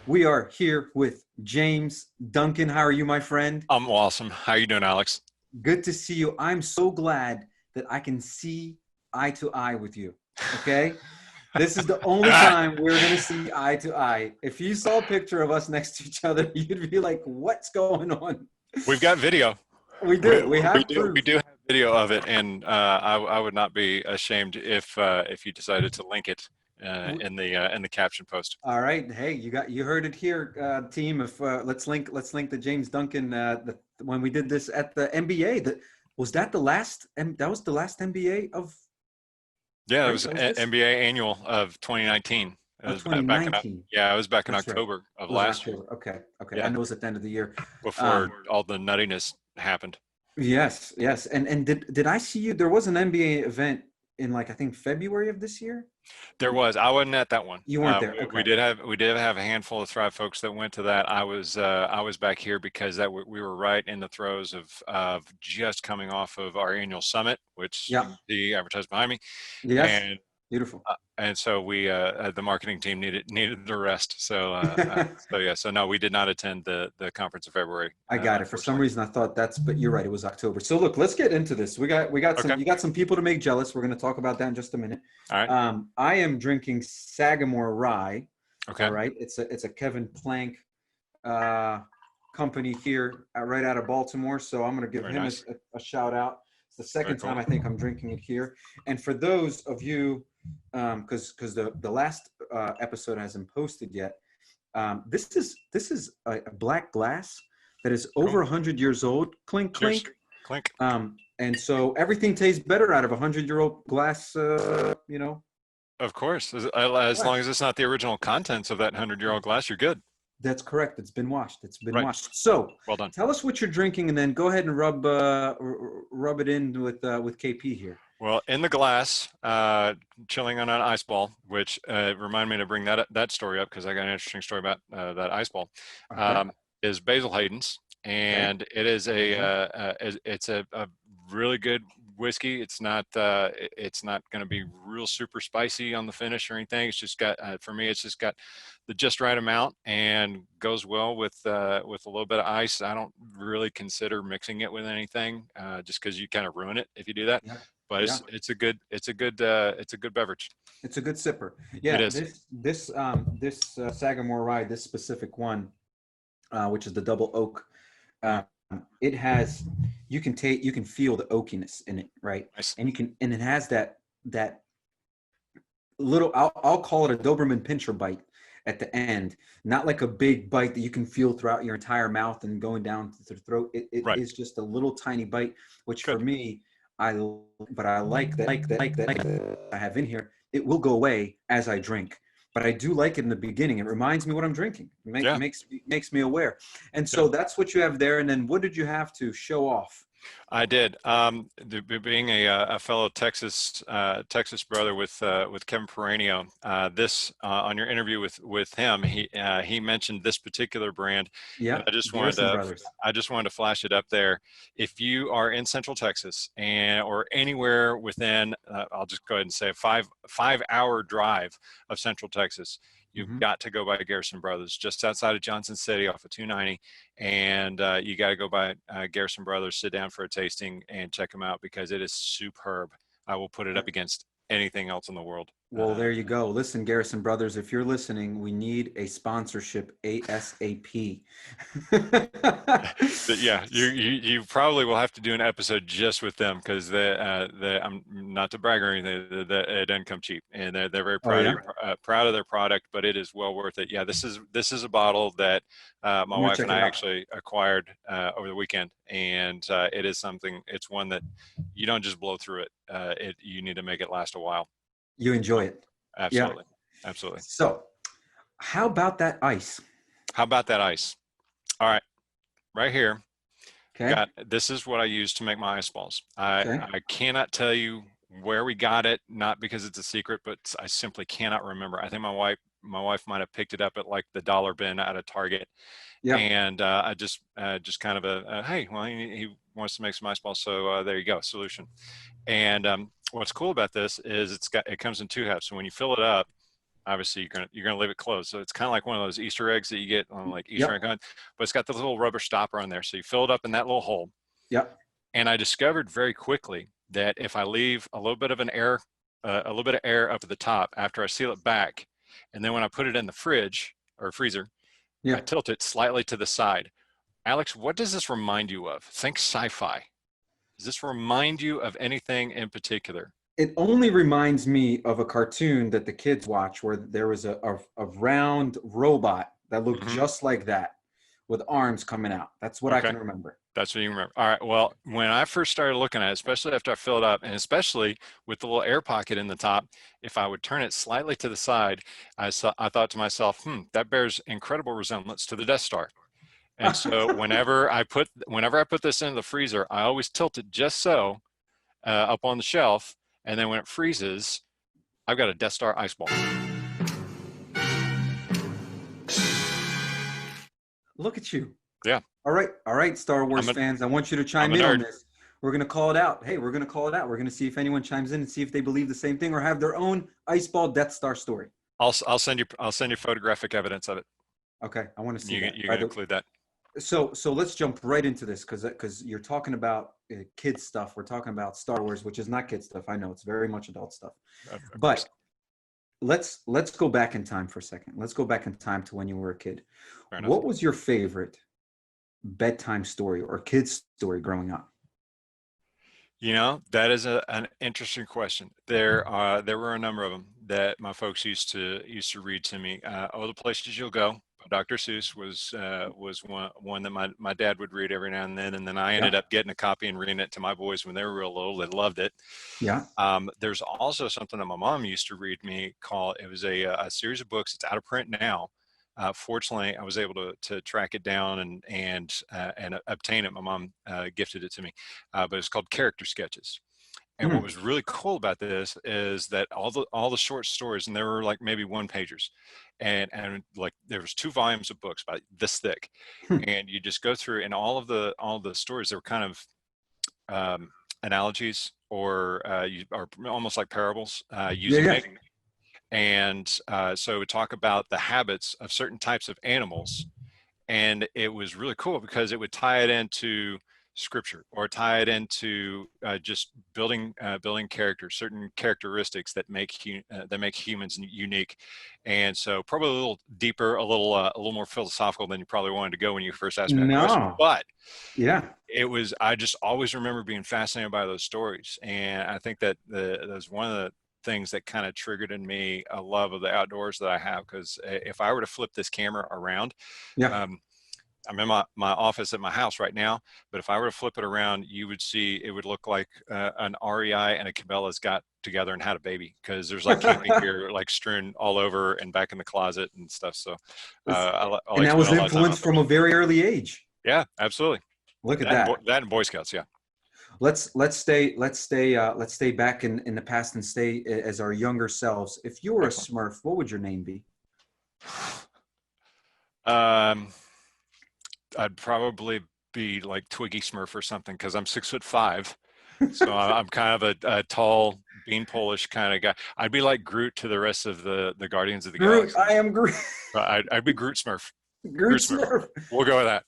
We are here with James Duncan. How are you, my friend? I'm awesome. How you doing, Alex? Good to see you. I'm so glad that I can see eye to eye with you. Okay? This is the only time we're going to see eye to eye. If you saw a picture of us next to each other, you'd be like, what's going on? We've got video. We We, do. We we have do. We proof. do have video of it, and I would not be ashamed if you decided to link it in the caption post. All right. Hey, you heard it here, team. If let's link the James Duncan when we did this at the NBA. That was the last NBA of Yeah, it right? was That was this? NBA annual of 2019. It Oh, was back in 2019. yeah, it was back in That's right. October of It was last year. October. Okay. Okay. I Yeah, know it was at the end of the year. before Um, all the nuttiness happened. yes, yes. And did I see you? There was an NBA event in like I think February of this year. There was. I wasn't at that one. You weren't there. Okay. We did have a handful of Thrive folks that went to that. I was back here because we were right in the throes of just coming off of our annual summit, which you Yeah. can see advertised behind me, Yes. and Beautiful. so we the marketing team needed the rest. So yeah. So no, we did not attend the conference in February, I got it. For some unfortunately. reason, I thought but you're right. It was October. So look, let's get into this. We got Okay. you got some people to make jealous. We're going to talk about that in just a minute. All right. I am drinking Sagamore Rye. All Okay. right. It's a Kevin Plank uh, company here right out of Baltimore. So I'm going to give Very him nice. a shout out. It's the Very second cool. time I think I'm drinking it here. And for those of you, because the last episode hasn't posted yet, this is a black glass that is over Cool. 100 years old. Clink Cheers. clink. Clink. And so everything tastes better out of 100-year-old glass. Of course, as long Glass. as it's not the original contents of that 100-year-old glass, you're good. That's correct. It's been washed. It's been Right. washed. So Well done. tell us what you're drinking, and then go ahead and rub it in with KP here. Well, in the glass, chilling on an ice ball, which remind me to bring that story up because I got an interesting story about that ice ball. Okay. Is Basil Hayden's, Okay. and it is it's a really good whiskey. It's not going to be real super spicy on the finish or anything. It's just got for me, it's just got the just right amount and goes well with a little bit of ice. I don't really consider mixing it with anything just because you kind of ruin it if you do that. Yeah. But Yeah. it's a good beverage. It's a good sipper. It Yeah. is. This Sagamore Ride, this specific one, which is the double oak. Um, it has you can feel the oakiness in it, right? Nice. And it has that little I'll call it a Doberman pincher bite at the end, not like a big bite that you can feel throughout your entire mouth and going down to the throat. It Right. is just a little tiny bite, which for Good. me, I like that I have in here. It will go away as I drink, but I do like it in the beginning. It reminds me what I'm drinking. It Yeah. makes me aware. And so that's what you have there. And then what did you have to show off? I did. Being a fellow Texas brother with Kevin Peranio, this on your interview with him, he mentioned this particular brand. Yeah, And Garrison Brothers. I just wanted to flash it up there. If you are in Central Texas or anywhere within, I'll just go ahead and say a 5 hour drive of Central Texas, you've Mhm. got to go by Garrison Brothers, just outside of Johnson City off of 290. And you got to go by Garrison Brothers, sit down for a tasting and check them out because it is superb. I will put it up against anything else in the world. Well, there you go. Listen, Garrison Brothers, if you're listening, we need a sponsorship ASAP. Yeah, you probably will have to do an episode just with them because I'm not to brag or anything, it doesn't come cheap, and they're very Oh, yeah? proud of their product, but it is well worth it. Yeah, this is a bottle that my I'm gonna wife check and it I out. actually acquired over the weekend, and it is something. It's one that you don't just blow through it. You need to make it last a while. You enjoy it. Yeah. Absolutely, absolutely. So, how about that ice? How about that ice? All right, right here. Okay. This is what I use to make my ice balls. Okay. I cannot tell you where we got it, not because it's a secret, but I simply cannot remember. I think my wife might have picked it up at like the dollar bin at a Target, Yeah. and I just kind of hey, well, he wants to make some ice balls, so there you go, solution. And what's cool about this is it comes in two halves. So when you fill it up, obviously you're gonna leave it closed. So it's kind of like one of those Easter eggs that you get on like Easter Yep. egg hunt, but it's got the little rubber stopper on there. So you fill it up in that little hole. Yep. And I discovered very quickly that if I leave a little bit of a little bit of air up at the top after I seal it back, and then when I put it in the fridge or freezer, I Yeah. tilt it slightly to the side. Alex, what does this remind you of? Think sci-fi. Does this remind you of anything in particular? It only reminds me of a cartoon that the kids watch where there was a round robot that looked Hmm. just like that with arms coming out. That's what I Okay. can remember. That's what you remember. All right. Well, when I first started looking at it, especially after I filled it up, and especially with the little air pocket in the top, if I would turn it slightly to the side, I thought to myself, that bears incredible resemblance to the Death Star. And so whenever I put this into the freezer, I always tilt it just so up on the shelf, and then when it freezes, I've got a Death Star ice ball. Look at you. Yeah, All right, Star Wars I'm a fans. I want you to I'm chime a in on nerd. this. We're gonna call it out. Hey, we're gonna call it out. We're gonna see if anyone chimes in and see if they believe the same thing or have their own ice ball Death Star story. I'll send you photographic evidence of it. Okay, I want to see that. You By can the include that. so let's jump right into this because you're talking about kids stuff. We're talking about Star Wars, which is not kid stuff. I know it's very much adult stuff. Of course. But let's go back in time for a second. Let's go back in time to when you were a kid. Fair enough. What was your favorite bedtime story or kids story growing up? That is an interesting question. There were a number of them that my folks used to read to me. Oh, the Places You'll Go by Dr. Seuss was one that my dad would read every now and then I Yeah, ended up getting a copy and reading it to my boys when they were real little. They loved it. yeah. There's also something that my mom used to read me called, it was a series of books. It's out of print now. Fortunately, I was able to track it down and obtain it. My mom gifted it to me, but it's called Character Sketches. And what Mm, was really cool about this is that all the short stories, and there were like maybe one pagers, and like there was 2 volumes of books about this thick, hmm. and you just go through, and all the stories, they were kind of analogies or almost like parables Yeah, using yeah. mating. And so we talk about the habits of certain types of animals, and it was really cool because it would tie it into scripture or tie it into just building characters, certain characteristics that make humans unique. And so probably a little deeper, a little more philosophical than you probably wanted to go when you first asked me that question, No. but Yeah. I just always remember being fascinated by those stories. And I think that that was one of the things that kind of triggered in me a love of the outdoors that I have. Because if I were to flip this camera around, Yeah. um, I'm in my office at my house right now, but if I were to flip it around, you would see it would look like an REI and a Cabela's got together and had a baby, because there's like camping gear like strewn all over and back in the closet and stuff. So I And like that spend was a lot of time influenced from outdoors. a very early age. Yeah, absolutely. Look at that. That and Boy Scouts. Yeah. Let's stay back in the past and stay as our younger selves. If you were a Excellent. Smurf, what would your name be? Um, I'd probably be like Twiggy Smurf or something, because I'm 6'5", so I'm kind of a tall, bean Polish kind of guy. I'd be like Groot to the rest of the Guardians of the Groot. Galaxy. I am Groot. But I'd be Groot Smurf. Groot Groot Smurf. Smurf. We'll go with that.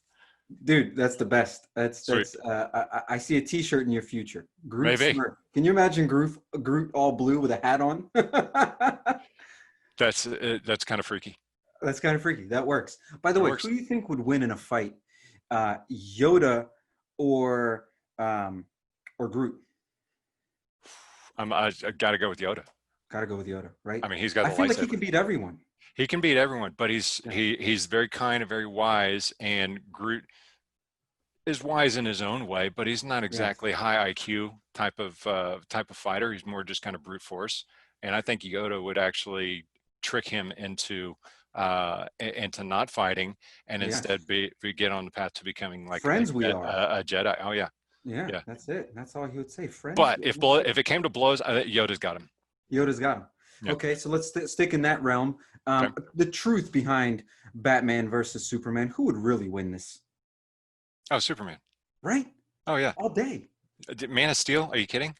Dude, that's the best. Sweet. I see a T-shirt in your future. Groot Maybe Smurf. Can you imagine Groot all blue with a hat on? that's kind of freaky. That's kind of freaky. That works. By the It way, works. who do you think would win in a fight, Yoda or or Groot? I got to go with Yoda. Got to go with Yoda, right? I mean, he's got I the feel like he lightsaber. can beat everyone. He can beat everyone, but Yeah. he's very kind and very wise. And Groot is wise in his own way, but he's not Yes. exactly high IQ type of fighter. He's more just kind of brute force. And I think Yoda would actually trick him into not fighting, and instead Yes. be get on the path to becoming like Friends we are. A Jedi. Oh yeah, Yeah, yeah. that's it. That's all he would say. Friends. But if it came to blows, I think Yoda's got him. Yoda's got him. Yeah. Okay, so let's stick in that realm. Okay. The truth behind Batman versus Superman. Who would really win this? Oh, Superman. Right? Oh yeah. All day. Man of Steel. Are you kidding?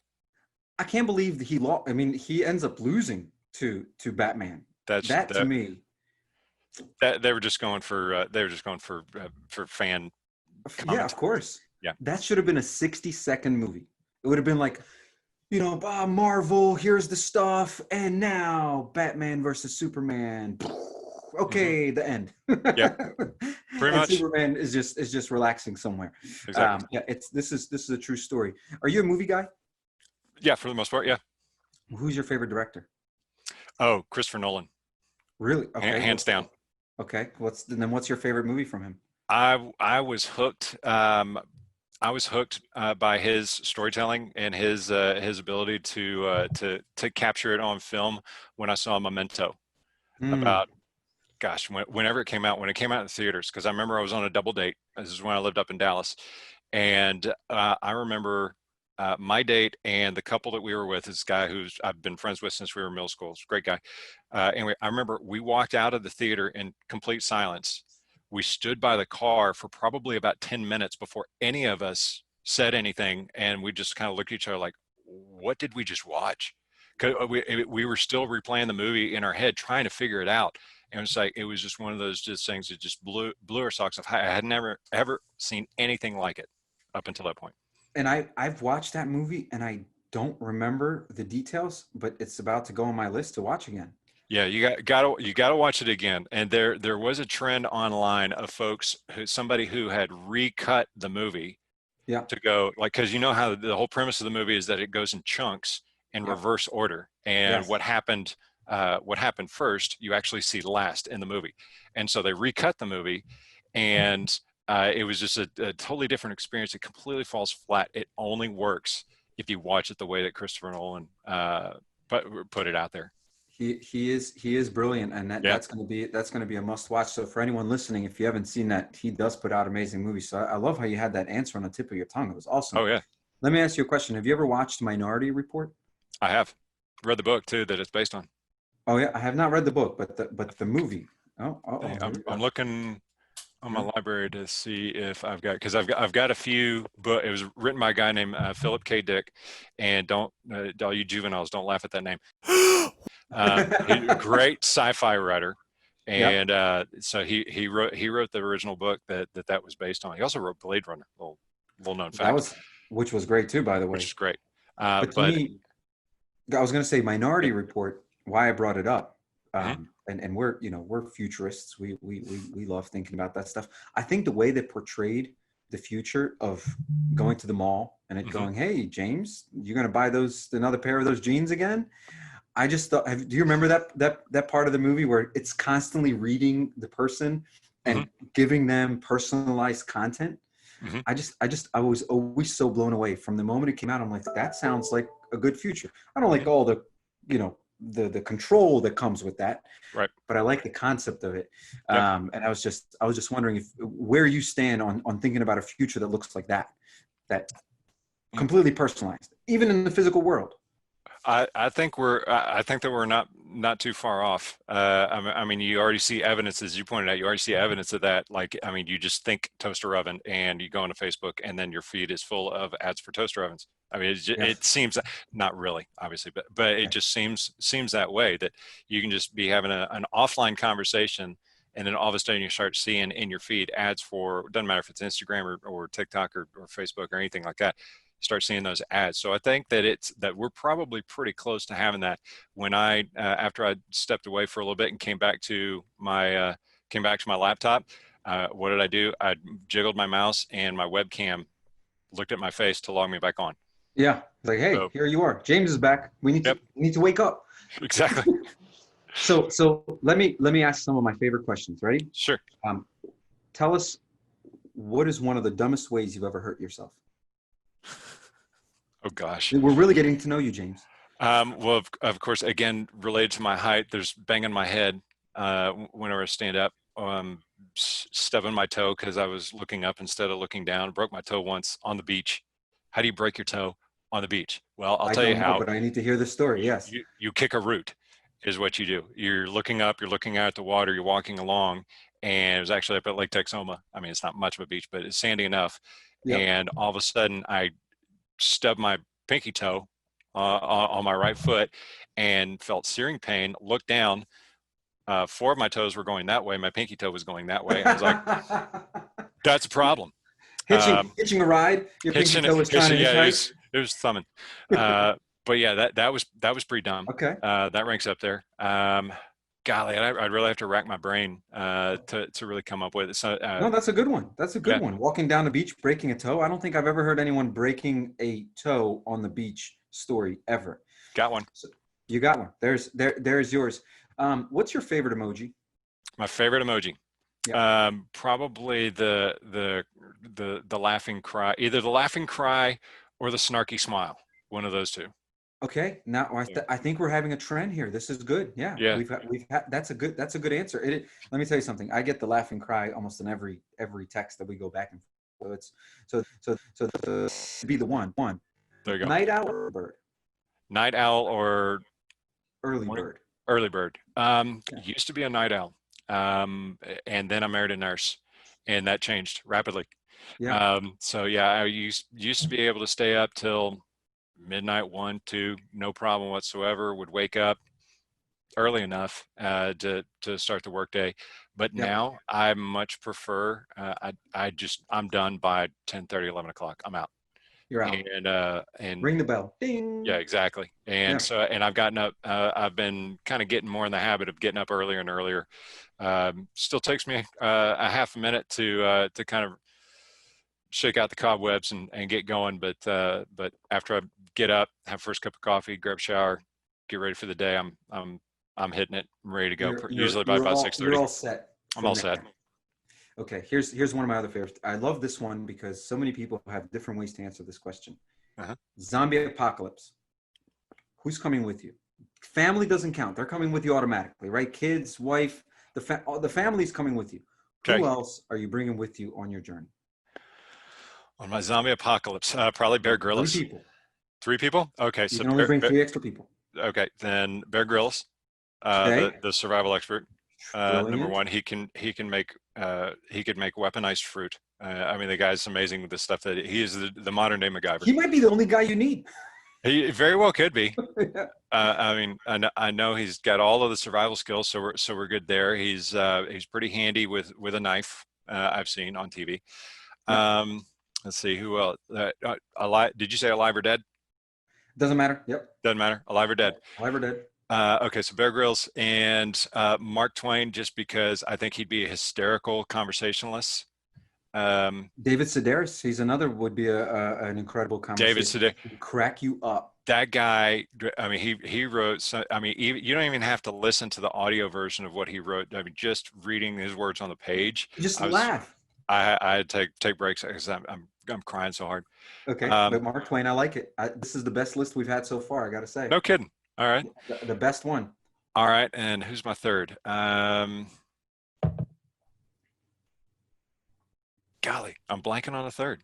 I can't believe that he lost. I mean, he ends up losing to Batman. That's That to me, that they were just going for for fan yeah, comment. of course. Yeah. That should have been a 60-second movie. It would have been like, Marvel, here's the stuff, and now Batman versus Superman. Hmm. Okay, the end. Yeah, pretty And much. Superman is just relaxing somewhere. Exactly. Yeah, this is a true story. Are you a movie guy? Yeah, for the most part. Yeah. Who's your favorite director? Oh, Christopher Nolan, Really? Okay. hands down. Okay. What's your favorite movie from him? I was hooked. I was hooked by his storytelling and his ability to capture it on film when I saw Memento Hmm. about, gosh, whenever it came out, when it came out in theaters, because I remember I was on a double date. This is when I lived up in Dallas, and I remember my date and the couple that we were with, this guy who's I've been friends with since we were in middle school. He's a great guy. Anyway, I remember we walked out of the theater in complete silence. We stood by the car for probably about 10 minutes before any of us said anything, and we just kind of looked at each other like, what did we just watch? Because we were still replaying the movie in our head, trying to figure it out. And it's like, it was just one of those just things that just blew our socks off. I had never ever seen anything like it up until that point. And I've watched that movie and I don't remember the details, but it's about to go on my list to watch again. Yeah, you gotta watch it again. And there was a trend online of folks somebody who had recut the movie Yeah. to go, like, because you know how the whole premise of the movie is that it goes in chunks in Yep. reverse order, and Yes. what happened first you actually see last in the movie. And so they recut the movie, and it was just a totally different experience. It completely falls flat. It only works if you watch it the way that Christopher Nolan put it out there. He is brilliant, and Yeah. that's gonna be a must watch. So for anyone listening, if you haven't seen that, he does put out amazing movies. So I love how you had that answer on the tip of your tongue. It was awesome. Oh yeah, Let me ask you a question. Have you ever watched Minority Report? I have read the book too that it's based on. Oh yeah, I have not read the book, but the movie. Oh, here we I'm go. looking on my Yeah. library to see if I've got, because I've got a few, but it was written by a guy named Philip K. Dick, and don't all you juveniles don't laugh at that name. He's a great sci-fi writer, Yep. and so he wrote the original book that was based on. He also wrote Blade Runner, little known That fact, was which was great too, by the which way. is great. But to But me, I was going to say yeah, Minority Report. Why I brought it up, mhm, and we're futurists. We love thinking about that stuff. I think the way they portrayed the future of going to the mall and it mhm, going, "Hey, James, you're going to buy another pair of those jeans again." I just thought, do you remember that part of the movie where it's constantly reading the person mhm, and giving them personalized content? mhm, I was always so blown away from the moment it came out. I'm like, that sounds like a good future. I don't like mhm, all the control that comes with that, right. but I like the concept of it. Yep. And I was just wondering where you stand on thinking about a future that looks like that Mm. completely personalized, even in the physical world. I think that we're not too far off. I mean, you already see evidence, as you pointed out. You already see evidence of that. Like, I mean, you just think toaster oven, and you go into Facebook, and then your feed is full of ads for toaster ovens. I mean, Yes. it seems, not really, obviously, but it Yeah. just seems that way, that you can just be having an offline conversation, and then all of a sudden you start seeing in your feed ads for, doesn't matter if it's Instagram or TikTok or Facebook or anything like that, start seeing those ads. So I think that we're probably pretty close to having that. When after I stepped away for a little bit and came back to my laptop, what did I do? I jiggled my mouse, and my webcam looked at my face to log me back on. Yeah. It's like, hey, So here you are. James is back. We need to yep, we need to wake up. exactly. So let me ask some of my favorite questions. Ready? Sure. Um, Tell us, what is one of the dumbest ways you've ever hurt yourself? Oh gosh. We're really getting to know you, James. Well, of course, again, related to my height, there's banging my head whenever I stand up, stubbing my toe because I was looking up instead of looking down. Broke my toe once on the beach. How do you break your toe on the beach? Well, I'll I tell you don't know, how. but I need to hear the story. Yes. You kick a root, is what you do. You're looking up, you're looking out at the water, you're walking along, and it was actually up at Lake Texoma. I mean, it's not much of a beach, but it's sandy enough. Yep. And all of a sudden, I stubbed my pinky toe on my right foot and felt searing pain. Looked down, 4 of my toes were going that way. My pinky toe was going that way. I was like, that's a problem. Hitching a ride, your pinky toe was trying to Yeah, hitchhike. it was thumbing. But yeah, that was pretty dumb. Okay. That ranks up there. Golly, I'd really have to rack my brain to really come up with it. So No, that's a good one. That's a good yeah, one. Walking down the beach, breaking a toe. I don't think I've ever heard anyone breaking a toe on the beach story ever. got one. So you got one. There's yours. What's your favorite emoji? My favorite emoji. Yeah. Probably the laughing cry, either the laughing cry or the snarky smile. One of those two. Okay. Now I think we're having a trend here. This is good. Yeah. Yeah. We've had that's a good answer. Let me tell you something. I get the laughing cry almost in every text that we go back and forth. So be the one. There you go. Night owl or bird? Night owl or Early bird. early bird. Used to be a night owl. And then I married a nurse, and that changed rapidly. Yeah. So yeah, I used to be able to stay up till midnight, 1, 2, no problem whatsoever. Would wake up early enough to start the workday. But Yeah. now I much prefer. I'm done by 10:30, 11 o'clock. I'm out. You're out. And Ring the bell. Ding. yeah, exactly. And Yeah. so, and I've gotten up, I've been kind of getting more in the habit of getting up earlier and earlier. Still takes me a half a minute to kind of shake out the cobwebs and get going. But after I get up, have first cup of coffee, grab a shower, get ready for the day, I'm hitting it. I'm ready to go. Usually by about 6:30. You're all set. I'm all set. Okay, here's one of my other favorites. I love this one because so many people have different ways to answer this question. Uh-huh. Zombie apocalypse. Who's coming with you? Family doesn't count. They're coming with you automatically, right? Kids, wife, the family's coming with you. Okay. Who else are you bringing with you on your journey? On my zombie apocalypse, probably Bear Grylls. 3 people. 3 people? Okay, You so can only bring 3 extra people. Okay, then Bear Grylls, Okay. the survival expert. Number Brilliant. one, he could make weaponized fruit. I mean, the guy's amazing with the stuff that he is the modern day MacGyver. He might be the only guy you need. He very well could be. Yeah. I mean, I know he's got all of the survival skills, so we're good there. He's pretty handy with a knife. I've seen on TV. Yeah. Let's see who else. Alive? Did you say alive or dead? Doesn't matter. Yep. Doesn't matter. Alive or dead. Alive or dead. Okay, so Bear Grylls and Mark Twain, just because I think he'd be a hysterical conversationalist. David Sedaris, he's another would be an incredible conversation. David Sedaris, crack you up. That guy. I mean, he wrote. I mean, you don't even have to listen to the audio version of what he wrote. I mean, just reading his words on the page. Just laugh. I had to take breaks because I'm crying so hard. Okay, but Mark Twain, I like it. This is the best list we've had so far. I got to say. No kidding. All right. The best one. All right, and who's my third? Golly, I'm blanking on a third.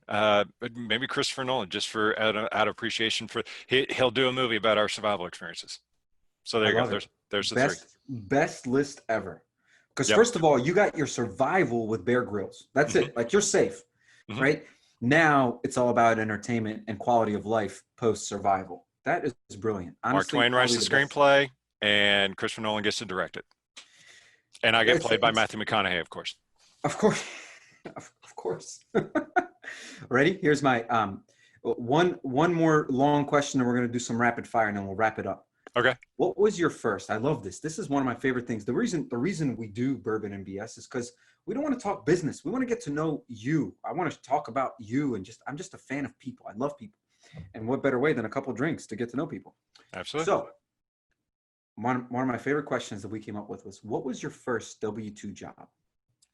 Maybe Christopher Nolan, just for out of appreciation for he'll do a movie about our survival experiences. So there you go. There's the 3. Best list ever. Because first of all, you got your survival with Bear Grylls. That's it. Like you're safe, right? Now it's all about entertainment and quality of life post survival. That is brilliant. Honestly, Mark Twain writes the screenplay, and Christopher Nolan gets to direct it. And I get played by Matthew McConaughey, of course. Of course. Of course. Ready? Here's my one more long question, and we're going to do some rapid fire, and then we'll wrap it up. Okay. What was your first? I love this. This is one of my favorite things. The reason we do Bourbon and BS is because we don't want to talk business. We want to get to know you. I want to talk about you, and I'm just a fan of people. I love people. And what better way than a couple drinks to get to know people? Absolutely. So one of my favorite questions that we came up with was, what was your first W-2 job?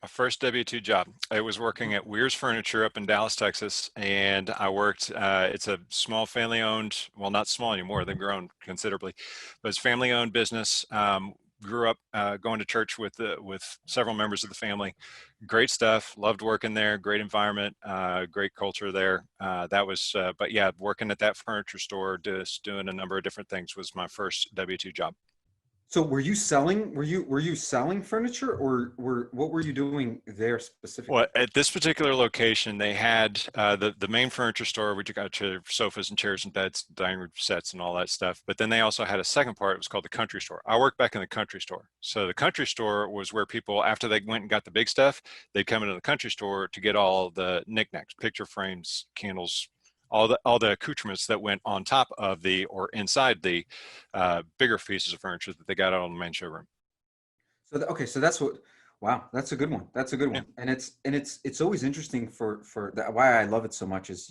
My first W-2 job. I was working at Weir's Furniture up in Dallas, Texas, and I worked. It's a small family-owned. Well, not small anymore. They've grown considerably, but it's family-owned business. Grew up going to church with several members of the family. Great stuff. Loved working there. Great environment. Great culture there. But yeah, working at that furniture store, just doing a number of different things was my first W-2 job. So were you selling furniture, or what were you doing there Well, specifically? at this particular location, they had the main furniture store, which got your sofas and chairs and beds, dining room sets, and all that stuff. But then they also had a second part. It was called the country store. I worked back in the country store. So the country store was where people, after they went and got the big stuff, they'd come into the country store to get all the knickknacks, picture frames, candles, all the accoutrements that went on top of the or inside the bigger pieces of furniture that they got out on the main showroom. So okay, so that's what. Wow, that's a good one. That's a good Yeah, one. And it's always interesting for that. Why I love it so much is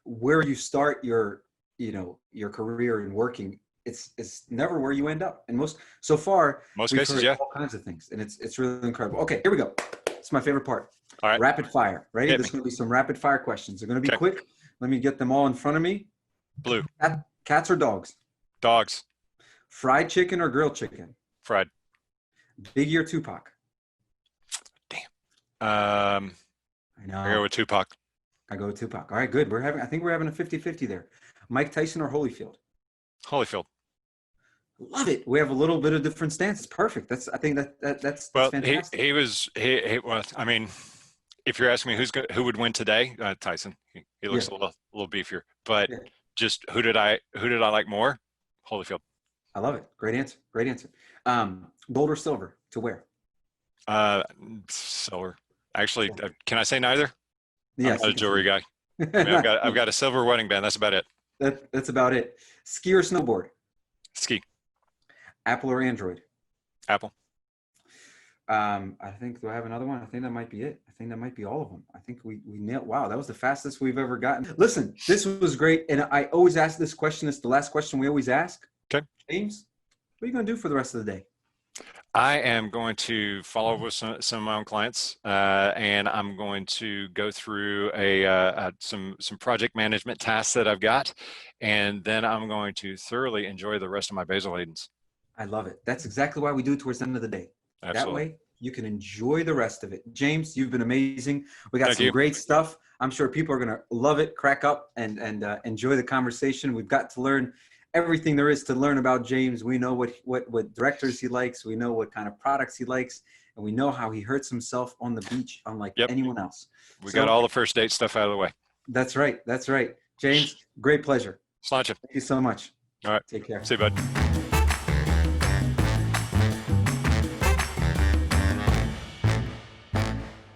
where you start your your career and working. It's never where you end up. And most so far most we've cases, heard yeah. all kinds of things, and it's really incredible. Okay, here we go. It's my favorite part. All right, Rapid fire. Ready? hit There's me. going to be some rapid fire questions. They're going to be Okay, quick. Let me get them all in front of me. blue, Cats or dogs? dogs, Fried chicken or grilled chicken? fried. Biggie or Tupac? Um, I I go know. with Tupac. I go with Tupac. All right, good. I think we're having a 50-50 there. Mike Tyson or Holyfield? Holyfield. Love it. We have a little bit of different stances. Perfect. I think that's Well, fantastic. he well, I mean, if you're asking me who would win today, Tyson. He Yeah. looks a little beefier. But Yeah. just who did I like more? Holyfield. I love it. Great answer. Great answer. Gold or silver to wear? Uh, Silver. Actually, Silver. can I say neither? I'm Yes, not you a can say jewelry guy. I mean, I've got I've that. got a silver wedding band. That's about it. That's about it. Ski or snowboard? Ski. Apple or Android? Apple. I think, do I have another one? I think that might be it. I think that might be all of them. I think we nailed. Wow, that was the fastest we've ever gotten. Listen, this was great, and I always ask this question. It's the last question we always ask. Okay. James, what are you gonna do for the rest of the day? I am going to follow up with some of my own clients, and I'm going to go through some project management tasks that I've got, and then I'm going to thoroughly enjoy the rest of my Basil Hayden's. I love it. That's exactly why we do it towards the end of the day. That Absolutely. way you can enjoy the rest of it. James, you've been amazing. We got Thank some you. great stuff. I'm sure people are gonna love it, crack up, and enjoy the conversation. We've got to learn everything there is to learn about James. We know what directors he likes. We know what kind of products he likes, and we know how he hurts himself on the beach, unlike Yep. anyone else. We got So all the first date stuff out of the way. that's right. That's right. James, great pleasure. Sláinte. Thank you so much. All right. Take care. See you, bud.